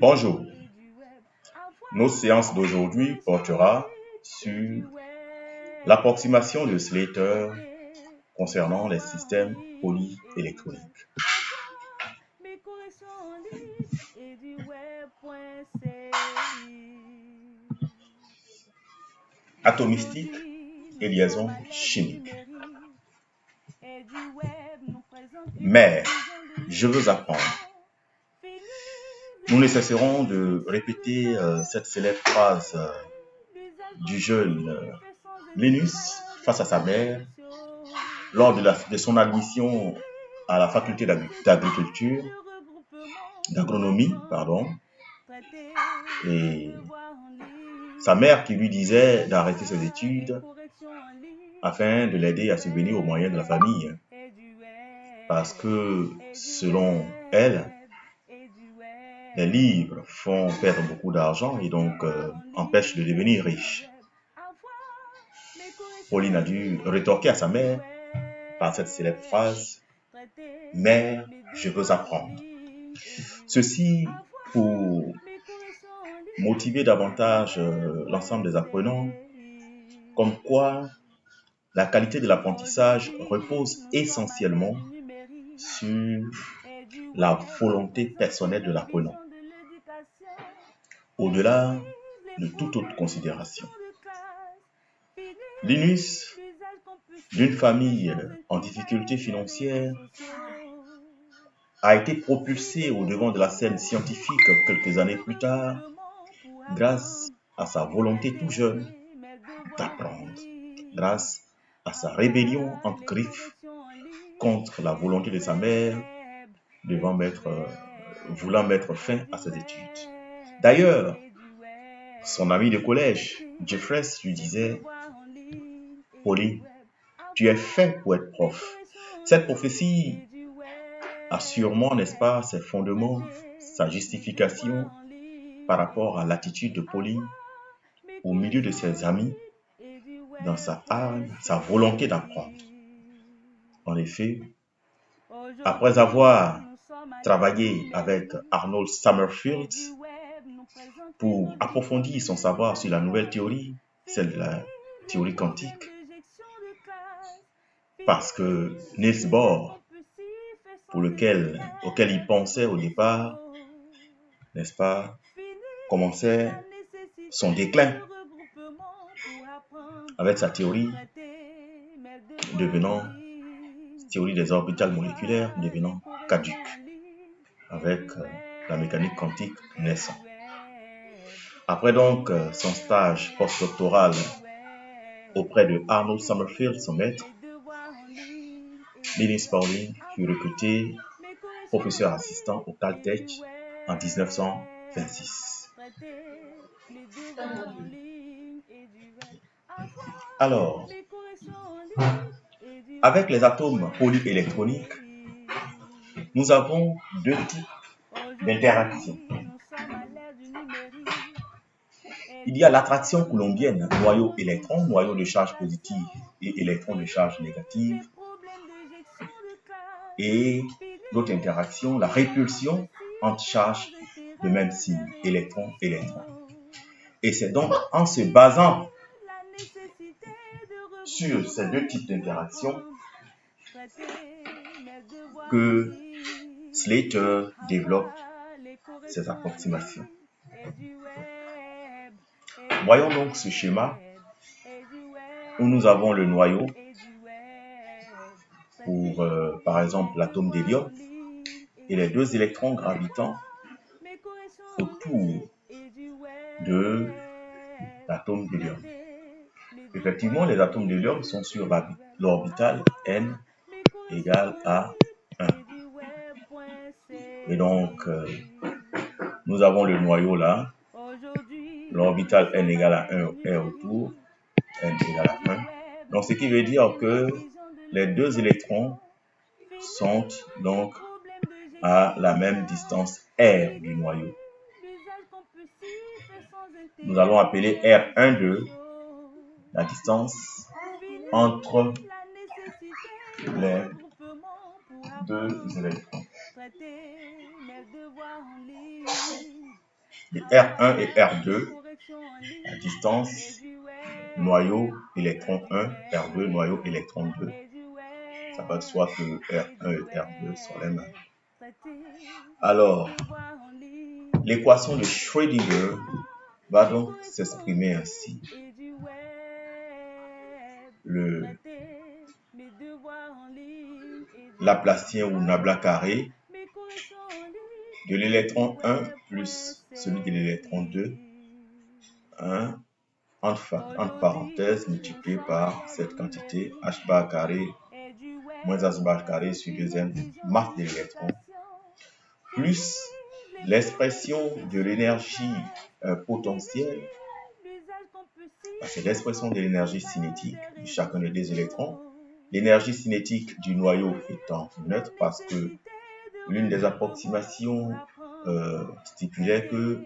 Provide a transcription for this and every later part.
Bonjour, nos séances d'aujourd'hui portera sur l'approximation de Slater concernant les systèmes polyélectroniques. Atomistique et liaison chimique. Mais je veux apprendre. Nous ne cesserons de répéter cette célèbre phrase du jeune Linus face à sa mère lors de son admission à la faculté d'agronomie, et sa mère qui lui disait d'arrêter ses études afin de l'aider à subvenir aux moyens de la famille. Parce que, selon elle, les livres font perdre beaucoup d'argent et donc empêchent de devenir riche. Pauline a dû rétorquer à sa mère par cette célèbre phrase « Mère, je veux apprendre ». Ceci pour motiver davantage l'ensemble des apprenants, comme quoi la qualité de l'apprentissage repose essentiellement sur la volonté personnelle de l'apprenant, au-delà de toute autre considération. Linus, d'une famille en difficulté financière, a été propulsé au devant de la scène scientifique quelques années plus tard grâce à sa volonté tout jeune d'apprendre, grâce à sa rébellion entre griffes contre la volonté de sa mère voulant mettre fin à ses études. D'ailleurs, son ami de collège, Jeffress, lui disait « Pauline, tu es fait pour être prof ». Cette prophétie a sûrement, n'est-ce pas, ses fondements, sa justification par rapport à l'attitude de Pauline au milieu de ses amis, dans sa hargne, sa volonté d'apprendre. En effet, après avoir travaillé avec Arnold Summerfield pour approfondir son savoir sur la nouvelle théorie, celle de la théorie quantique, parce que Niels Bohr, auquel il pensait au départ, n'est-ce pas, commençait son déclin avec sa théorie théorie des orbitales moléculaires devenant caduque avec la mécanique quantique naissant. Après donc son stage postdoctoral auprès de Arnold Summerfield, son maître, Linus Pauling fut recruté professeur assistant au Caltech en 1926. Alors, avec les atomes polyélectroniques, nous avons deux types d'interactions. Il y a l'attraction coulombienne, noyau-électron, noyau de charge positive et électron de charge négative. Et l'autre interaction, la répulsion entre charges de même signe, électron-électron. Et c'est donc en se basant sur ces deux types d'interactions que Slater développe ces approximations. Voyons donc ce schéma où nous avons le noyau pour, par exemple, l'atome d'hélium et les deux électrons gravitant autour de l'atome d'hélium. Effectivement, les atomes d'hélium sont sur l'orbitale n égale à 1. Et donc, nous avons le noyau là, l'orbitale n égale à 1 est autour, n égale à 1. Donc, ce qui veut dire que les deux électrons sont donc à la même distance R du noyau. Nous allons appeler R12 la distance entre les deux électrons. de R1 et R2, la distance noyau électron 1, R2, noyau électron 2. Ça va de soi que R1 et R2 sont les mêmes. Alors, l'équation de Schrödinger va donc s'exprimer ainsi. Le Laplacien ou Nabla carré de l'électron 1 plus celui de l'électron 2, 1 entre parenthèses multiplié par cette quantité h bar carré moins h bar carré sur deuxième masse de l'électron, plus l'expression de l'énergie potentielle, c'est l'expression de l'énergie cinétique de chacun des deux électrons. L'énergie cinétique du noyau étant neutre parce que l'une des approximations stipulait que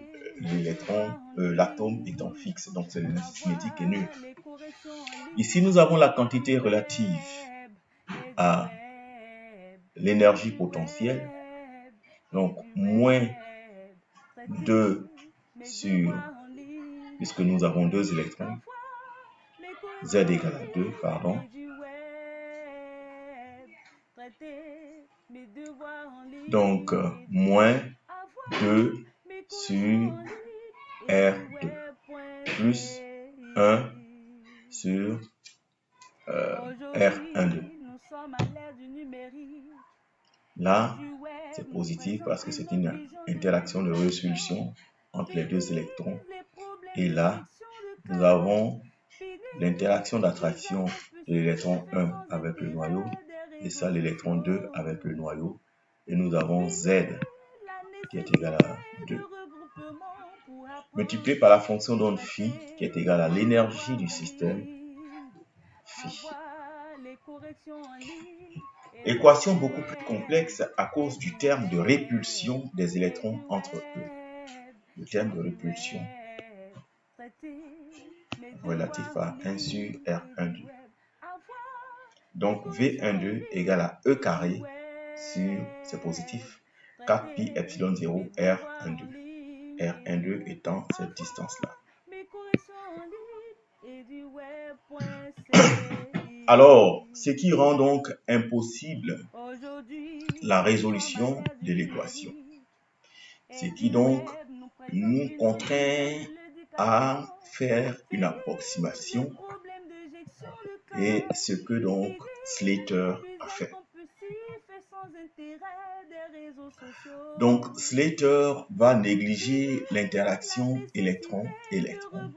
l'atome étant fixe, donc c'est l'énergie cinétique est nulle. Ici, nous avons la quantité relative à l'énergie potentielle, donc moins 2 sur, puisque nous avons deux électrons, Z égale à 2, pardon. Donc, moins 2 sur R2, plus 1 sur R12. Là, c'est positif parce que c'est une interaction de résolution entre les deux électrons. Et là, nous avons l'interaction d'attraction de l'électron 1 avec le noyau, et ça, l'électron 2 avec le noyau. Et nous avons Z qui est égal à 2. Multiplié par la fonction d'onde phi qui est égale à l'énergie du système phi. Équation beaucoup plus complexe à cause du terme de répulsion des électrons entre eux. Le terme de répulsion relatif à 1 sur R12. Donc V12 égale à E carré sur, c'est positif, 4 pi epsilon 0 R12. R12 étant cette distance-là. Alors, ce qui rend donc impossible la résolution de l'équation. Ce qui donc nous contraint à faire une approximation et ce que donc Slater a fait. Donc Slater va négliger l'interaction électron-électron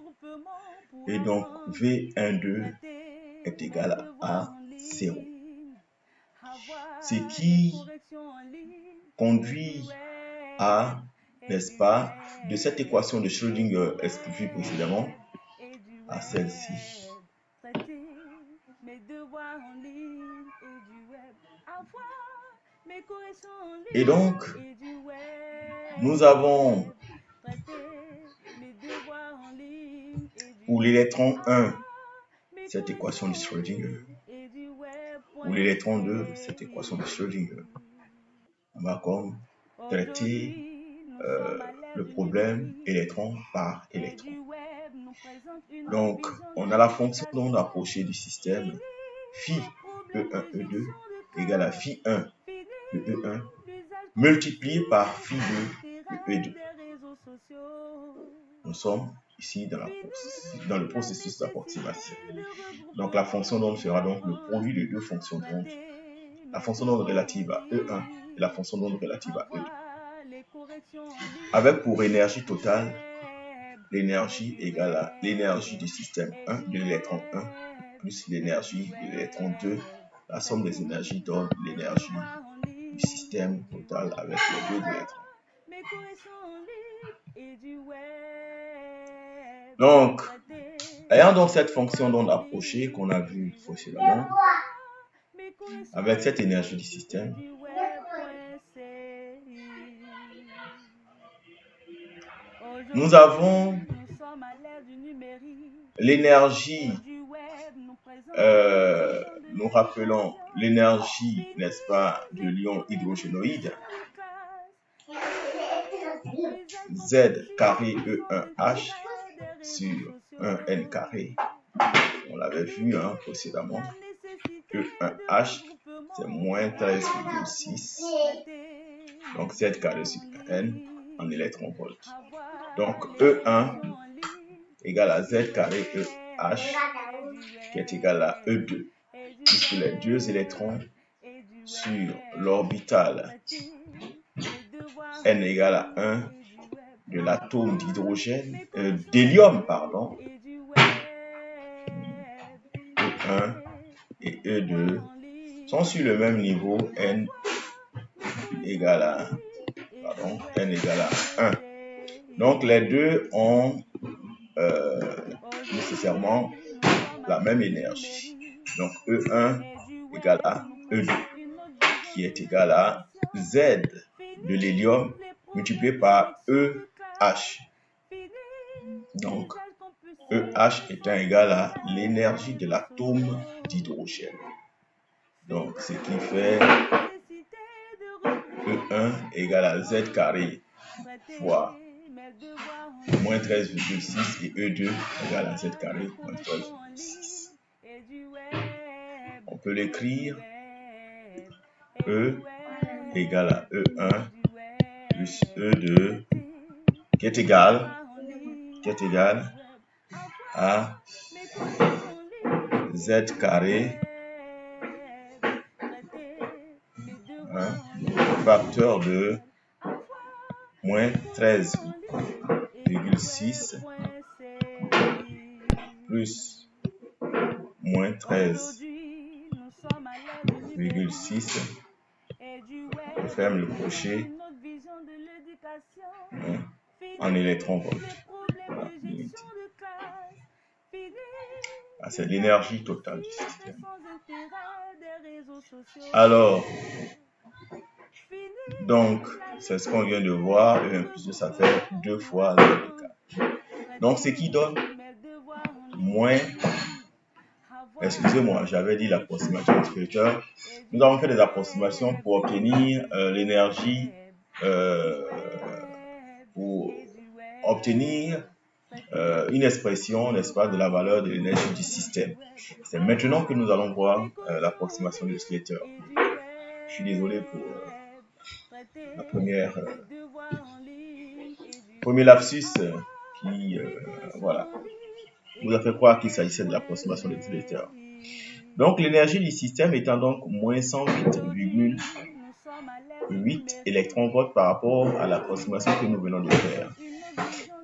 et donc V12 est égal à 0. Ce qui conduit à, n'est-ce pas, de cette équation de Schrödinger vue précédemment à celle-ci. Et donc, nous avons pour l'électron 1 cette équation de Schrödinger. Pour l'électron 2, cette équation de Schrödinger. On va comme traiter le problème électron par électron. Donc, on a la fonction d'onde approchée du système phi E1, E2 égale à phi 1 de E1 multiplié par phi 2 de E2. Nous sommes ici dans le processus d'approximation. Donc, la fonction d'onde sera donc le produit de deux fonctions d'onde. La fonction d'onde relative à E1 et la fonction d'onde relative à E2. Avec pour énergie totale, l'énergie égale à l'énergie du système 1 de l'électron 1 plus l'énergie de l'électron 2. La somme des énergies donne l'énergie du système total avec les deux électrons. Donc, ayant donc cette fonction d'onde approchée qu'on a vue précédemment, avec cette énergie du système, nous avons l'énergie, nous rappelons l'énergie, n'est-ce pas, de l'ion hydrogénoïde Z carré E1H sur 1N carré. On l'avait vu précédemment. E1H, c'est moins 13,6. Donc Z carré sur N en électronvolts. Donc E1 égale à Z carré EH qui est égal à E2, puisque les deux électrons sur l'orbital N égale à 1 de l'atome d'hélium, E1 et E2 sont sur le même niveau, N égale à 1. Donc les deux ont nécessairement la même énergie. Donc E1 égale à E2, qui est égal à Z de l'hélium multiplié par EH. Donc EH étant égal à l'énergie de l'atome d'hydrogène. Donc ce qui fait E1 égale à Z carré fois moins 13,6 et E2 égale à Z carré moins 13,6. On peut l'écrire E égale à E1 plus E2 qui est égal à Z carré facteur de moins 13,6 plus moins 13,6. Je ferme le crochet en électronvolts. Voilà, c'est l'énergie totale du système. Alors, donc, c'est ce qu'on vient de voir. E1 plus 2, ça fait 2 fois Z4. Donc, ce qui donne moins... Excusez-moi, j'avais dit l'approximation du vecteur. Nous avons fait des approximations pour obtenir l'énergie, pour obtenir une expression, n'est-ce pas, de la valeur de l'énergie du système. C'est maintenant que nous allons voir l'approximation de Slater. Je suis désolé pour la premier lapsus qui, voilà, vous a fait croire qu'il s'agissait de l'approximation de Slater. Donc, l'énergie du système étant donc moins 108,8 électronvolts par rapport à l'approximation que nous venons de faire.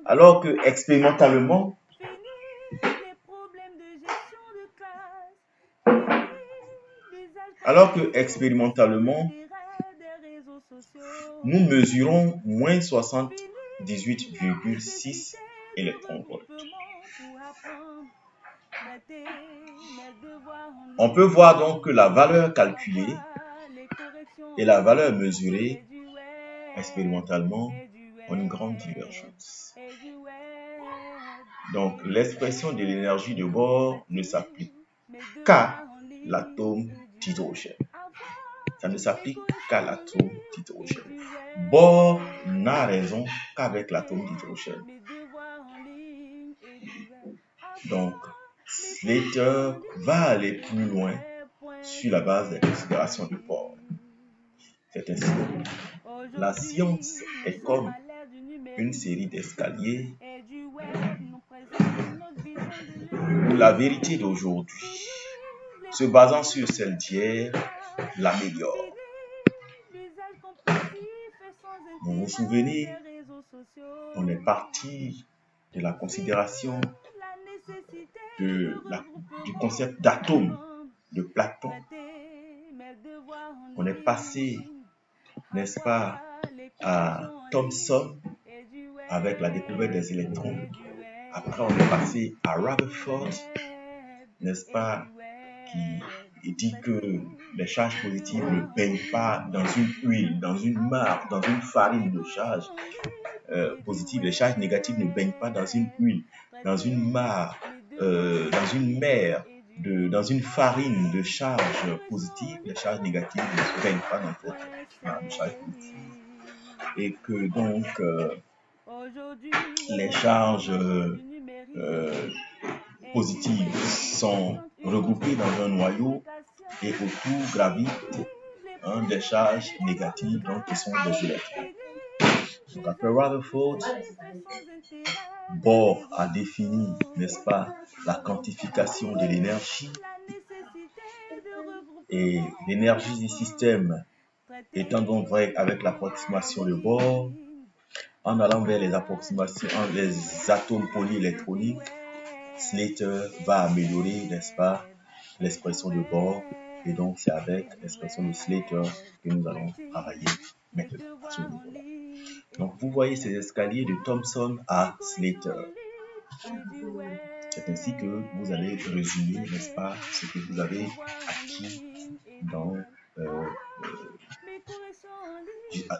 Alors que expérimentalement, nous mesurons moins 78,6 électronvolts. On peut voir donc que la valeur calculée et la valeur mesurée expérimentalement ont une grande divergence. Donc, l'expression de l'énergie de Bohr ne s'applique qu'à l'atome d'hydrogène. Ça ne s'applique qu'à l'atome d'hydrogène. Bohr n'a raison qu'avec l'atome d'hydrogène. Donc, Slater va aller plus loin sur la base des considérations de Bohr. C'est ainsi. La science est comme une série d'escaliers où la vérité d'aujourd'hui, se basant sur celle d'hier, l'améliore. Vous vous souvenez, on est parti de la considération du concept d'atome de Platon. On est passé, n'est-ce pas, à Thomson avec la découverte des électrons. Après, on est passé à Rutherford, n'est-ce pas, qui dit que les charges positives ne baignent pas dans une huile, dans une marque, dans une farine de charges positives. Les charges négatives ne baignent pas dans une huile, dans une marque, dans une mer, dans une farine de charges positives. Les charges négatives ne baignent pas dans cette marque de charges positives. et que donc les charges positives sont regroupées dans un noyau et autour gravitent des charges négatives donc qui sont des électrons. Donc après Rutherford, Bohr a défini, n'est-ce pas, la quantification de l'énergie et l'énergie du système étant donc vrai avec l'approximation de Bohr, en allant vers les approximations des atomes polyélectroniques, Slater va améliorer, n'est-ce pas, l'expression de Bohr, et donc c'est avec l'expression de Slater que nous allons travailler maintenant à ce niveau-là. Donc vous voyez ces escaliers de Thomson à Slater. C'est ainsi que vous allez résumer, n'est-ce pas, ce que vous avez acquis dans,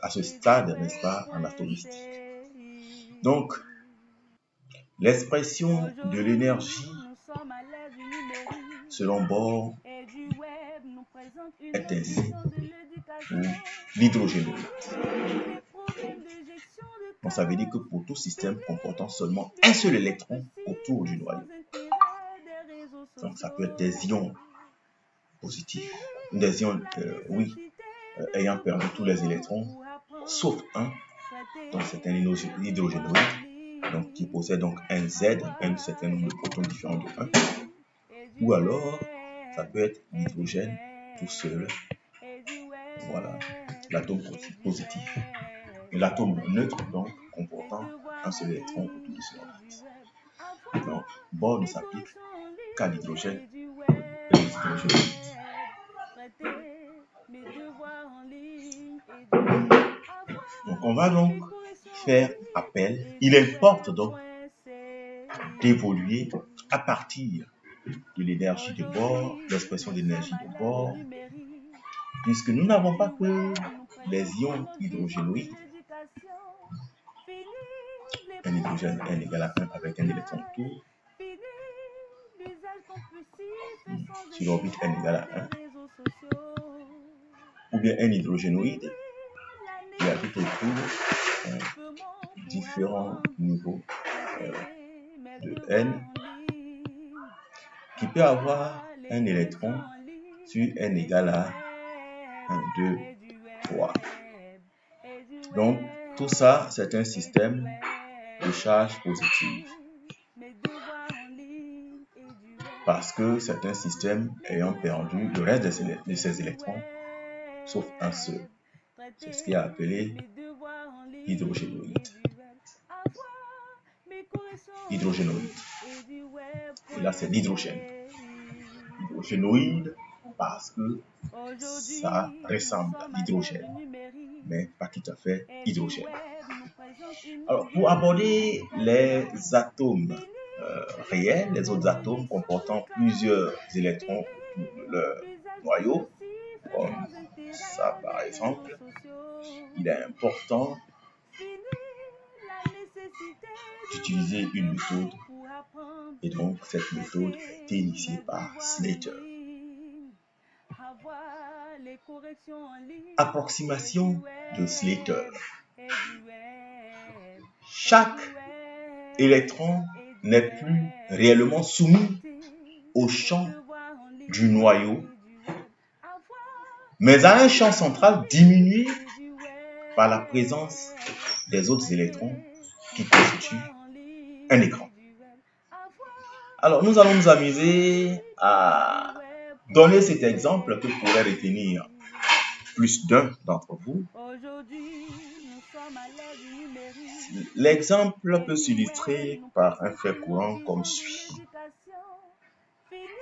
à ce stade, n'est-ce pas, en atomistique. Donc, l'expression de l'énergie, selon Bohr, est ainsi pour l'hydrogénoïde. Donc, ça veut dire que pour tout système comportant seulement un seul électron autour du noyau, donc ça peut être des ions positifs, des ions, ayant perdu tous les électrons, sauf un, donc c'est un hydrogénoïde, donc qui possède donc un Z, un certain nombre de protons différents de 1, ou alors ça peut être l'hydrogène tout seul, voilà, l'atome positif, et l'atome neutre donc comportant un seul électron autour de son orbite. Donc Bohr ne s'applique qu'à l'hydrogène et l'hydrogénoïde. Donc on va donc faire appel, il importe donc d'évoluer à partir de l'énergie de Bohr, l'expression d'énergie de Bohr, puisque nous n'avons pas que les ions hydrogénoïdes, un hydrogène n égale à 1 avec un électron autour, sur l'orbite n égale à 1, ou bien un hydrogénoïde qui habite autour différents niveaux de n, qui peut avoir un électron sur n égale à 1, 2, 3. Donc, tout ça, c'est un système de charge positive. Parce que c'est un système ayant perdu le reste de ses électrons, sauf un seul. C'est ce qui est appelé hydrogénoïde. Et là, c'est l'hydrogène. Hydrogénoïde parce que ça ressemble à l'hydrogène, mais pas tout à fait hydrogène. Alors, pour aborder les atomes réels, les autres atomes comportant plusieurs électrons autour de leur noyau, comme ça par exemple, il est important d'utiliser une méthode, et donc cette méthode a été initiée par Slater. Approximation de Slater. Chaque électron n'est plus réellement soumis au champ du noyau, mais à un champ central diminué par la présence des autres électrons qui constituent un écran. Alors, nous allons nous amuser à donner cet exemple que pourrait retenir plus d'un d'entre vous. L'exemple peut s'illustrer par un fait courant comme suit.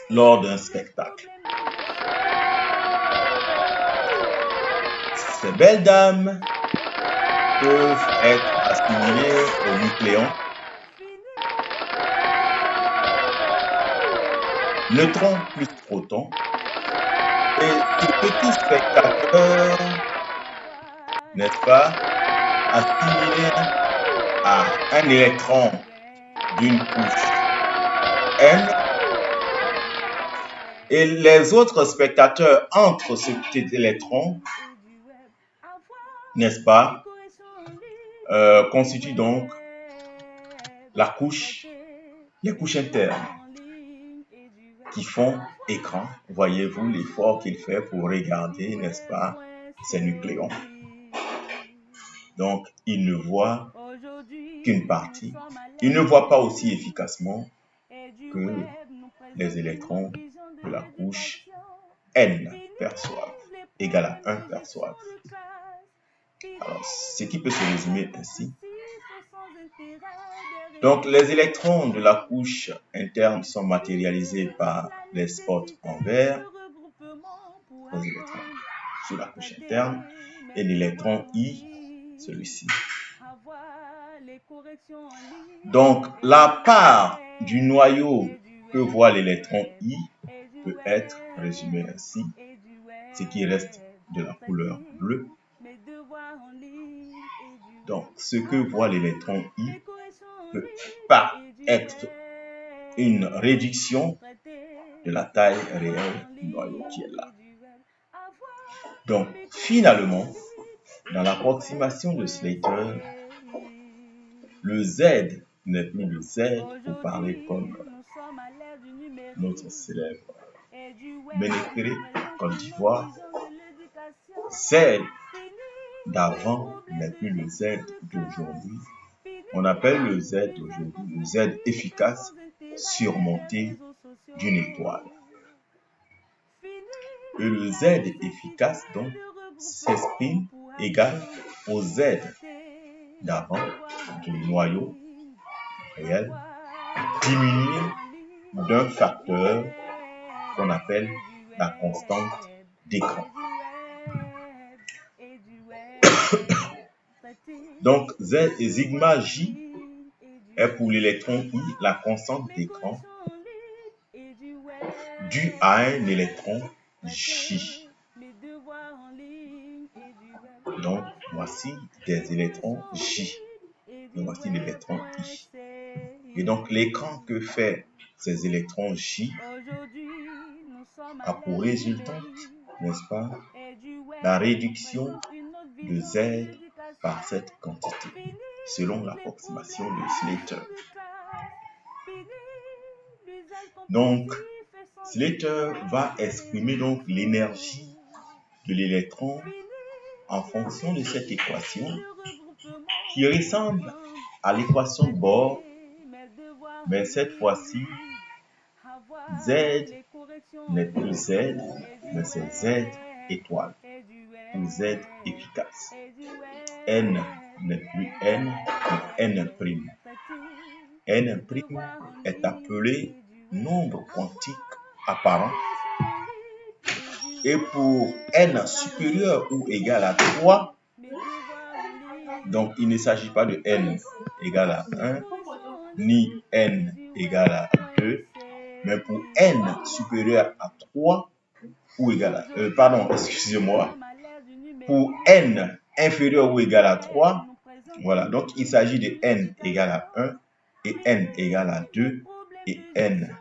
Lors d'un spectacle, ces belles dames peuvent être assimilées au nucléon, neutrons plus protons, et ce petit spectateur, n'est-ce pas, assimilé à un électron d'une couche N, et les autres spectateurs entre cet électron, n'est-ce pas, constitue donc les couches internes qui font écran. Voyez-vous l'effort qu'il fait pour regarder, n'est-ce pas, ces nucléons. Donc, il ne voit qu'une partie. Il ne voit pas aussi efficacement que les électrons de la couche N perçoivent, égal à 1 perçoivent. Alors, ce qui peut se résumer ainsi. Donc, les électrons de la couche interne sont matérialisés par les spots en vert, les électrons sur la couche interne, et l'électron I, celui-ci. Donc, la part du noyau que voit l'électron I peut être résumée ainsi. Ce qui reste de la couleur bleue. Donc, ce que voit l'électron I peut pas être une réduction de la taille réelle du noyau qui est là. Donc, finalement, dans l'approximation de Slater, le Z n'est plus le Z, pour parler comme notre célèbre Ménétré, Côte d'Ivoire. Z d'avant n'est plus le Z d'aujourd'hui. On appelle le Z d'aujourd'hui le Z efficace surmonté d'une étoile. Et le Z efficace, donc, s'exprime égal au Z d'avant du noyau réel, diminué d'un facteur qu'on appelle la constante d'écran. Donc, Z et sigma J est pour l'électron I la constante d'écran due à un électron J. Donc, voici des électrons J. Et voici l'électron I. Et donc, l'écran que fait ces électrons J a pour résultante, n'est-ce pas, la réduction de Z par cette quantité, selon l'approximation de Slater. Donc, Slater va exprimer donc l'énergie de l'électron en fonction de cette équation qui ressemble à l'équation de Bohr, mais cette fois-ci, Z n'est plus Z, mais c'est Z étoile ou Z efficace. N n'est plus N, mais N'. N' est appelé nombre quantique apparent. Et pour N supérieur ou égal à 3, donc il ne s'agit pas de N égal à 1, ni N égal à 2, mais pour N supérieur à 3 ou égal à... pour N inférieur ou égal à 3, voilà, donc il s'agit de N égal à 1 et N égal à 2 et N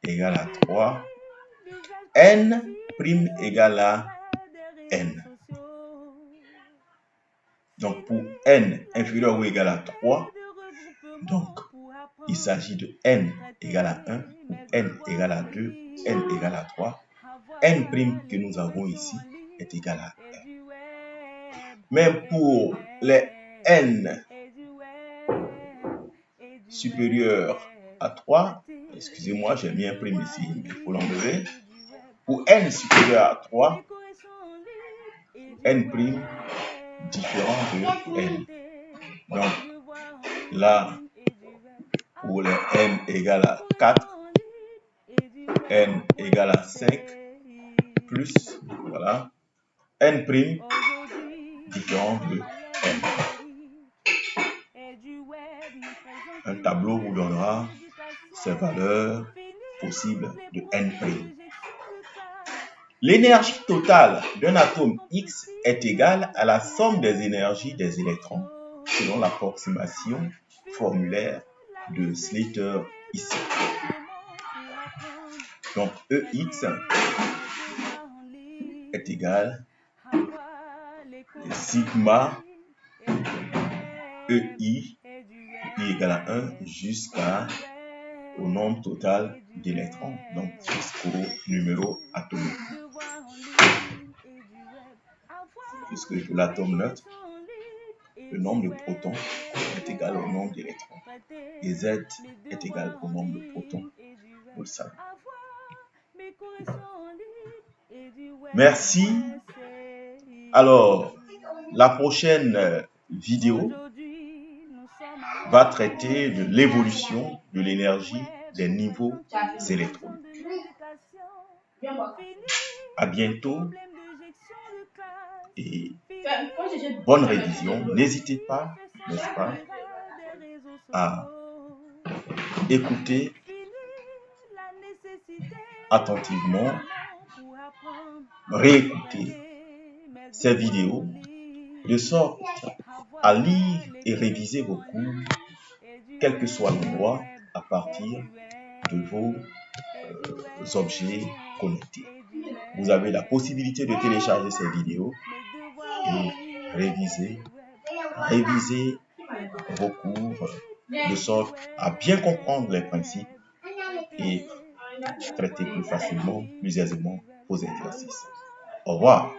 égal à 3, N' égal à N. Donc pour N inférieur ou égal à 3, donc il s'agit de N égal à 1, ou N égal à 2, N égal à 3. N' que nous avons ici est égal à N. Mais pour les N supérieurs à 3, excusez-moi, j'ai mis un prime ici, mais il faut l'enlever. Pour N supérieur à 3, N' différent de N. Donc là, pour les N égale à 4, N égale à 5, plus, voilà, N' différent de N. Un tableau vous donnera ces valeurs possibles de N'. L'énergie totale d'un atome X est égale à la somme des énergies des électrons, selon l'approximation formulaire de Slater ici. Donc EX est égal à sigma EI, I égale à 1 jusqu'au nombre total d'électrons, donc jusqu'au numéro atomique. Puisque pour l'atome neutre, le nombre de protons est égal au nombre d'électrons. Et Z est égal au nombre de protons. Vous le savez. Merci. Alors, la prochaine vidéo va traiter de l'évolution de l'énergie des niveaux électroniques. À bientôt et bonne révision. N'hésitez pas, n'est-ce pas, à écouter attentivement, réécouter ces vidéos de sorte à lire et réviser vos cours, quel que soit l'endroit, à partir de vos objets connectés. Vous avez la possibilité de télécharger ces vidéos et réviser vos cours de sorte à bien comprendre les principes et traiter plus facilement, plus aisément vos exercices. Au revoir.